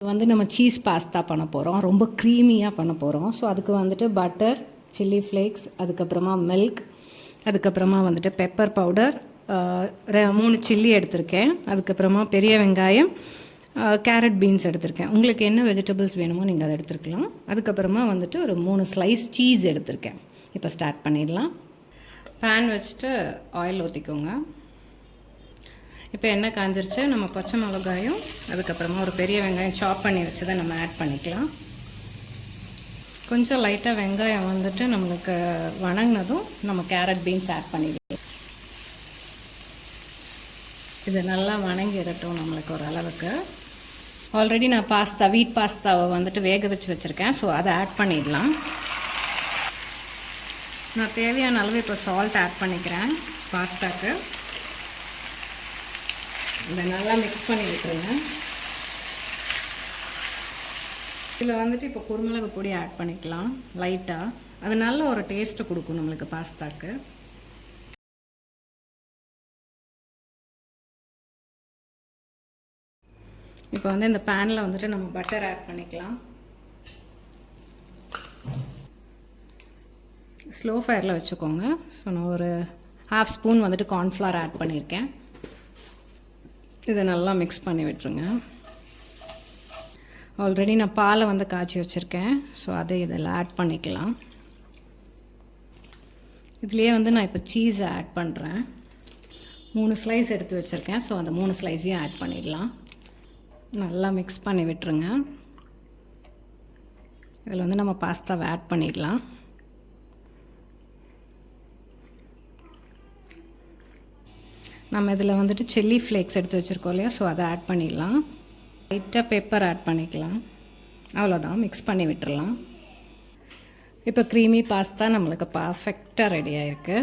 வந்து நம்ம cheese pasta பண்ண போகிறோம், ரொம்ப க்ரீமியாக பண்ண போகிறோம். ஸோ அதுக்கு வந்துட்டு பட்டர், சில்லி ஃப்ளேக்ஸ், அதுக்கப்புறமா மில்க், அதுக்கப்புறமா வந்துட்டு பெப்பர் பவுடர், 3 சில்லி எடுத்திருக்கேன், அதுக்கப்புறமா பெரிய வெங்காயம், கேரட் பீன்ஸ் எடுத்திருக்கேன். உங்களுக்கு என்ன வெஜிடபிள்ஸ் வேணுமோ நீங்கள் அதை எடுத்துருக்கலாம். அதுக்கப்புறமா வந்துட்டு ஒரு 3 ஸ்லைஸ் சீஸ் எடுத்திருக்கேன். இப்போ ஸ்டார்ட் பண்ணிடலாம். பேன் வச்சுட்டு ஆயில் ஊற்றிக்கோங்க. இப்போ எண்ணெய் காஞ்சிருச்சு. நம்ம பச்சை மிளகாயும் அதுக்கப்புறமா ஒரு பெரிய வெங்காயம் சாப் பண்ணி வச்சதை நம்ம ஆட் பண்ணிக்கலாம். கொஞ்சம் லைட்டாக வெங்காயம் வந்துட்டு நம்மளுக்கு வணங்கினதும் நம்ம கேரட் பீன்ஸ் ஆட் பண்ணிக்கலாம். இது நல்லா வணங்கிடட்டும் நம்மளுக்கு ஒரு அளவுக்கு. ஆல்ரெடி நான் வீட் பாஸ்தாவை வந்துட்டு வேக வச்சு வச்சுருக்கேன். ஸோ அதை ஆட் பண்ணிடலாம். நான் தேவையான அளவு இப்போ சால்ட் ஆட் பண்ணிக்கிறேன் பாஸ்தாக்கு. இதை நல்லா மிக்ஸ் பண்ணி விட்டுருங்க. இதில் வந்துட்டு இப்போ குருமிளகு பொடி ஆட் பண்ணிக்கலாம் லைட்டாக. அது நல்ல ஒரு டேஸ்ட்டு கொடுக்கும் நம்மளுக்கு பாஸ்தாக்கு. இப்போ வந்து இந்த பேனில் வந்துட்டு நம்ம பட்டர் ஆட் பண்ணிக்கலாம். ஸ்லோ ஃபயரில் வச்சுக்கோங்க. ஸோ நான் ஒரு 1/2 ஸ்பூன் வந்துட்டு கார்ன்ஃப்ளவர் ஆட் பண்ணியிருக்கேன். இதை நல்லா மிக்ஸ் பண்ணி விட்டுருங்க. ஆல்ரெடி நான் பாலை வந்து காய்ச்சி வச்சுருக்கேன். ஸோ அதை இதில் ஆட் பண்ணிக்கலாம். இதுலேயே வந்து நான் இப்போ சீஸை ஆட் பண்ணுறேன். 3 ஸ்லைஸ் எடுத்து வச்சுருக்கேன். ஸோ அந்த 3 ஸ்லைஸையும் ஆட் பண்ணிடலாம். நல்லா மிக்ஸ் பண்ணி விட்டுருங்க. இதில் வந்து நம்ம பாஸ்தாவை ஆட் பண்ணிடலாம். நம்ம இதில் வந்துட்டு சில்லி ஃப்ளேக்ஸ் எடுத்து வச்சுருக்கோம் இல்லையா, ஸோ அதை ஆட் பண்ணிடலாம். லைட்டாக பெப்பர் ஆட் பண்ணிக்கலாம். அவ்வளோதான், மிக்ஸ் பண்ணி விட்டுறலாம். இப்போ க்ரீமி பாஸ்தா நம்மளுக்கு பர்ஃபெக்டாக ரெடி ஆகிருக்கு.